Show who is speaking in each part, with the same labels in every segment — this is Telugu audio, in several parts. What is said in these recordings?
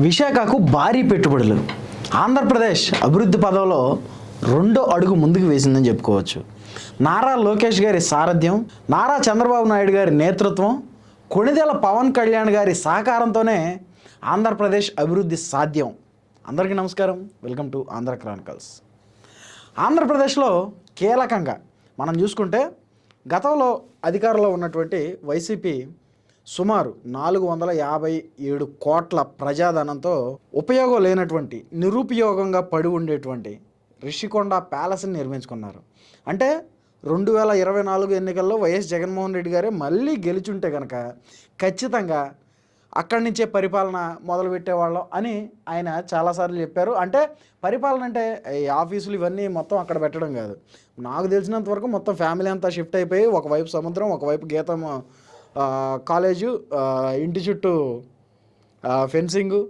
Speaker 1: విశాఖకు భారీ పెట్టుబడులు. ఆంధ్రప్రదేశ్ అభివృద్ధి పదంలో రెండో అడుగు ముందుకు వేసిందని చెప్పుకోవచ్చు. నారా లోకేష్ గారి సారథ్యం, నారా చంద్రబాబు నాయుడు గారి నేతృత్వం, కొణిదెల పవన్ కళ్యాణ్ గారి సహకారంతోనే ఆంధ్రప్రదేశ్ అభివృద్ధి సాధ్యం. అందరికీ నమస్కారం, వెల్కమ్ టు ఆంధ్ర క్రానికల్స్. ఆంధ్రప్రదేశ్లో కీలకంగా మనం చూసుకుంటే గతంలో అధికారంలో ఉన్నటువంటి వైసీపీ సుమారు 457 కోట్ల ప్రజాధనంతో ఉపయోగం లేనటువంటి నిరుపయోగంగా పడి ఉండేటువంటి రిషికొండ ప్యాలెస్ని నిర్మించుకున్నారు. అంటే 2024 ఎన్నికల్లో వైఎస్ జగన్మోహన్ రెడ్డి గారే మళ్ళీ గెలుచుంటే కనుక ఖచ్చితంగా అక్కడి నుంచే పరిపాలన మొదలుపెట్టేవాళ్ళం అని ఆయన చాలాసార్లు చెప్పారు. అంటే పరిపాలన అంటే ఈ ఆఫీసులు ఇవన్నీ మొత్తం అక్కడ పెట్టడం కాదు. నాకు తెలిసినంత వరకు మొత్తం ఫ్యామిలీ అంతా షిఫ్ట్ అయిపోయి ఒకవైపు సముద్రం, ఒకవైపు గీతం కాలేజు, ఇంటి చుట్టూ ఫెన్సింగు,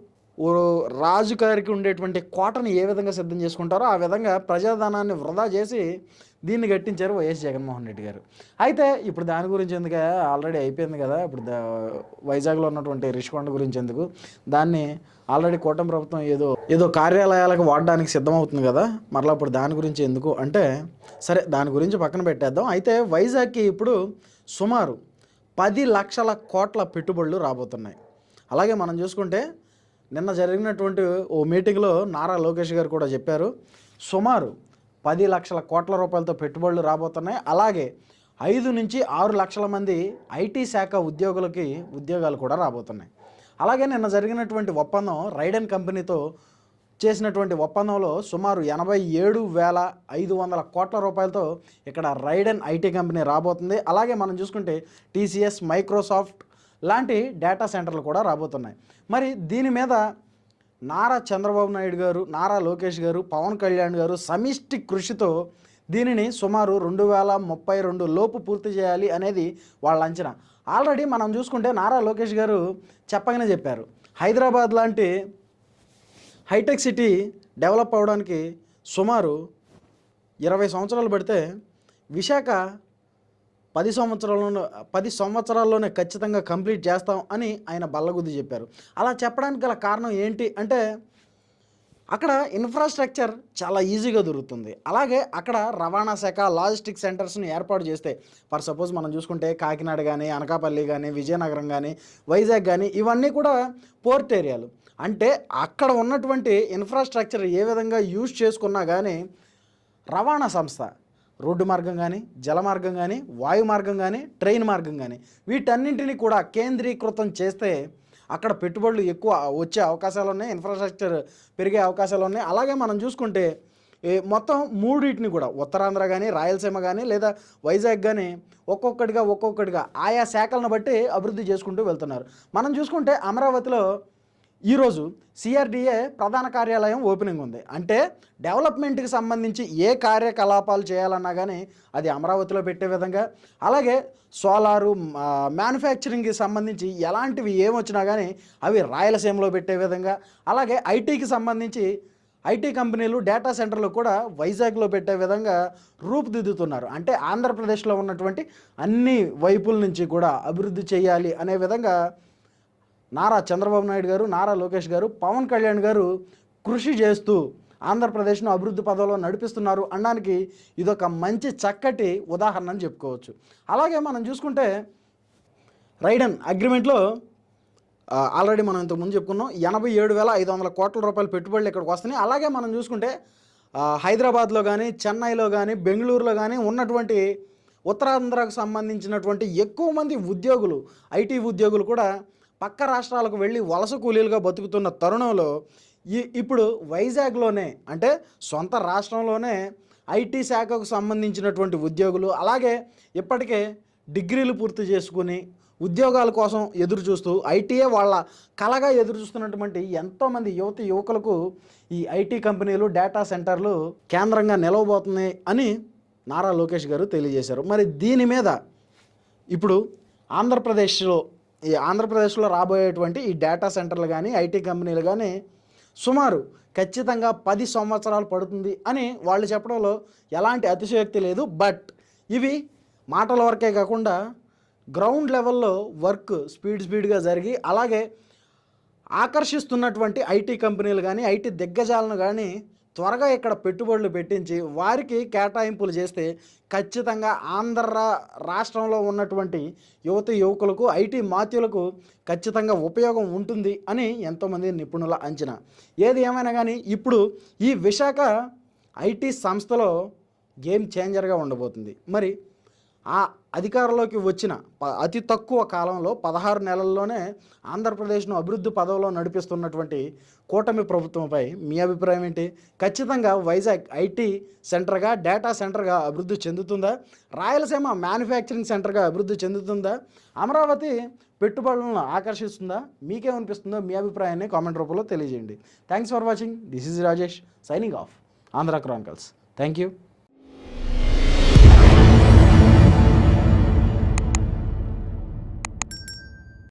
Speaker 1: రాజుగారికి ఉండేటువంటి కోటను ఏ విధంగా సిద్ధం చేసుకుంటారో ఆ విధంగా ప్రజాధనాన్ని వృధా చేసి దీన్ని కట్టించారు వైఎస్ జగన్మోహన్ రెడ్డి గారు. అయితే ఇప్పుడు దాని గురించి ఎందుకు, ఆల్రెడీ అయిపోయింది కదా. ఇప్పుడు వైజాగ్లో ఉన్నటువంటి రిషికొండ గురించి ఎందుకు, దాన్ని ఆల్రెడీ కూటమి ప్రభుత్వం ఏదో కార్యాలయాలకు వాడడానికి సిద్ధమవుతుంది కదా, మరలా ఇప్పుడు దాని గురించి ఎందుకు అంటే సరే, దాని గురించి పక్కన పెట్టేద్దాం. అయితే వైజాగ్కి ఇప్పుడు సుమారు 10 లక్షల కోట్ల పెట్టుబడులు రాబోతున్నాయి. అలాగే మనం చూసుకుంటే నిన్న జరిగినటువంటి ఓ మీటింగ్లో నారా లోకేష్ గారు కూడా చెప్పారు, సుమారు 10 లక్షల కోట్ల రూపాయలతో పెట్టుబడులు రాబోతున్నాయి. అలాగే 5 నుంచి 6 లక్షల మంది ఐటీ శాఖ ఉద్యోగులకి ఉద్యోగాలు కూడా రాబోతున్నాయి. అలాగే నిన్న జరిగినటువంటి ఒప్పందం రైడెన్ కంపెనీతో చేసినటువంటి ఒప్పందంలో సుమారు 87,500 కోట్ల రూపాయలతో ఇక్కడ రైడెన్ ఐటీ కంపెనీ రాబోతుంది. అలాగే మనం చూసుకుంటే టీసీఎస్, మైక్రోసాఫ్ట్ లాంటి డేటా సెంటర్లు కూడా రాబోతున్నాయి. మరి దీని మీద నారా చంద్రబాబు నాయుడు గారు, నారా లోకేష్ గారు, పవన్ కళ్యాణ్ గారు సమిష్టి కృషితో దీనిని సుమారు 2032 లోపు పూర్తి చేయాలి అనేది వాళ్ళ అంచనా. ఆల్రెడీ మనం చూసుకుంటే నారా లోకేష్ గారు చెప్పగానే చెప్పారు, హైదరాబాద్ లాంటి హైటెక్ సిటీ డెవలప్ అవ్వడానికి సుమారు 20 సంవత్సరాలు పడితే విశాఖ 10 సంవత్సరాల్లోనే ఖచ్చితంగా కంప్లీట్ చేస్తాం అని ఆయన బల్లగుద్ది చెప్పారు. అలా చెప్పడానికి గల కారణం ఏంటి అంటే అక్కడ ఇన్ఫ్రాస్ట్రక్చర్ చాలా ఈజీగా దొరుకుతుంది. అలాగే అక్కడ రవాణా శాఖ, లాజిస్టిక్ సెంటర్స్ని ఏర్పాటు చేస్తే, ఫర్ సపోజ్ మనం చూసుకుంటే కాకినాడ కానీ, అనకాపల్లి కానీ, విజయనగరం కానీ, వైజాగ్ కానీ, ఇవన్నీ కూడా పోర్ట్ ఏరియాలు. అంటే అక్కడ ఉన్నటువంటి ఇన్ఫ్రాస్ట్రక్చర్ ఏ విధంగా యూజ్ చేసుకున్నా కానీ రవాణా సంస్థ రోడ్డు మార్గం కానీ, జల మార్గం కానీ, వాయు మార్గం కానీ, ట్రైన్ మార్గం కానీ వీటన్నింటినీ కూడా కేంద్రీకృతం చేస్తే అక్కడ పెట్టుబడులు ఎక్కువ వచ్చే అవకాశాలు ఉన్నాయి, ఇన్ఫ్రాస్ట్రక్చర్ పెరిగే అవకాశాలు ఉన్నాయి. అలాగే మనం చూసుకుంటే మొత్తం మూడింటిని కూడా ఉత్తరాంధ్ర కానీ, రాయలసీమ కానీ, లేదా వైజాగ్ కానీ ఒక్కొక్కటిగా ఆయా శాఖలను బట్టి అభివృద్ధి చేసుకుంటూ వెళ్తున్నారు. మనం చూసుకుంటే అమరావతిలో ఈరోజు సిఆర్డిఏ ప్రధాన కార్యాలయం ఓపెనింగ్ ఉంది. అంటే డెవలప్మెంట్కి సంబంధించి ఏ కార్యకలాపాలు చేయాలన్నా కానీ అది అమరావతిలో పెట్టే విధంగా, అలాగే సోలారు, మ్యానుఫ్యాక్చరింగ్కి సంబంధించి ఎలాంటివి ఏమొచ్చినా కానీ అవి రాయలసీమలో పెట్టే విధంగా, అలాగే ఐటీకి సంబంధించి ఐటీ కంపెనీలు, డేటా సెంటర్లు కూడా వైజాగ్లో పెట్టే విధంగా రూపుదిద్దుతున్నారు. అంటే ఆంధ్రప్రదేశ్లో ఉన్నటువంటి అన్ని వైపుల నుంచి కూడా అభివృద్ధి చేయాలి అనే విధంగా నారా చంద్రబాబు నాయుడు గారు, నారా లోకేష్ గారు, పవన్ కళ్యాణ్ గారు కృషి చేస్తూ ఆంధ్రప్రదేశ్ను అభివృద్ధి పదంలో నడిపిస్తున్నారు అనడానికి ఇదొక మంచి చక్కటి ఉదాహరణ అని చెప్పుకోవచ్చు. అలాగే మనం చూసుకుంటే రైడెన్ అగ్రిమెంట్లో ఆల్రెడీ మనం ఇంతకుముందు చెప్పుకున్నాం, 87,500 కోట్ల రూపాయల పెట్టుబడులు ఇక్కడికి వస్తున్నాయి. అలాగే మనం చూసుకుంటే హైదరాబాద్లో కానీ, చెన్నైలో కానీ, బెంగళూరులో కానీ ఉన్నటువంటి ఉత్తరాంధ్రకు సంబంధించినటువంటి ఎక్కువ మంది ఉద్యోగులు, ఐటీ ఉద్యోగులు కూడా పక్క రాష్ట్రాలకు వెళ్ళి వలస కూలీలుగా బతుకుతున్న తరుణంలో ఇప్పుడు వైజాగ్లోనే, అంటే సొంత రాష్ట్రంలోనే ఐటీ శాఖకు సంబంధించినటువంటి ఉద్యోగులు, అలాగే ఇప్పటికే డిగ్రీలు పూర్తి చేసుకుని ఉద్యోగాల కోసం ఎదురు చూస్తూ ఐటీఏ వాళ్ళ కలగా ఎదురు చూస్తున్నటువంటి ఎంతోమంది యువకులకు ఈ ఐటీ కంపెనీలు, డేటా సెంటర్లు కేంద్రంగా నిలవబోతున్నాయి అని నారా లోకేష్ గారు తెలియజేశారు. మరి దీని మీద ఇప్పుడు ఆంధ్రప్రదేశ్లో రాబోయేటువంటి ఈ డేటా సెంటర్లు కానీ, ఐటీ కంపెనీలు కానీ సుమారు ఖచ్చితంగా 10 సంవత్సరాలు పడుతుంది అని వాళ్ళు చెప్పడంలో ఎలాంటి అతిశయోక్తి లేదు. బట్ ఇవి మాటల వరకే కాకుండా గ్రౌండ్ లెవెల్లో వర్క్ స్పీడ్గా జరిగి, అలాగే ఆకర్షిస్తున్నటువంటి ఐటీ కంపెనీలు కానీ ఐటీ దిగ్గజాలను కానీ త్వరగా ఇక్కడ పెట్టుబడులు పెట్టించి వారికి కేటాయింపులు చేస్తే ఖచ్చితంగా రాష్ట్రంలో ఉన్నటువంటి యువకులకు ఐటీ మాత్యులకు ఖచ్చితంగా ఉపయోగం ఉంటుంది అని ఎంతోమంది నిపుణుల అంచనా. ఏది ఏమైనా కానీ ఇప్పుడు ఈ విశాఖ ఐటీ సంస్థలో గేమ్ చేంజర్గా ఉండబోతుంది. మరి ఆ అధికారంలోకి వచ్చిన అతి తక్కువ కాలంలో 16 నెలల్లోనే ఆంధ్రప్రదేశ్ను అభివృద్ధి పదవిలో నడిపిస్తున్నటువంటి కూటమి ప్రభుత్వంపై మీ అభిప్రాయం ఏంటి? ఖచ్చితంగా వైజాగ్ ఐటీ సెంటర్గా, డేటా సెంటర్గా అభివృద్ధి చెందుతుందా? రాయలసీమ మ్యానుఫ్యాక్చరింగ్ సెంటర్గా అభివృద్ధి చెందుతుందా? అమరావతి పెట్టుబడులను ఆకర్షిస్తుందా? మీకేమనిపిస్తుందో మీ అభిప్రాయాన్ని కామెంట్ రూపంలో తెలియజేయండి. Thanks for watching. This is Rajesh signing off. Andhra Chronicles. Thank you.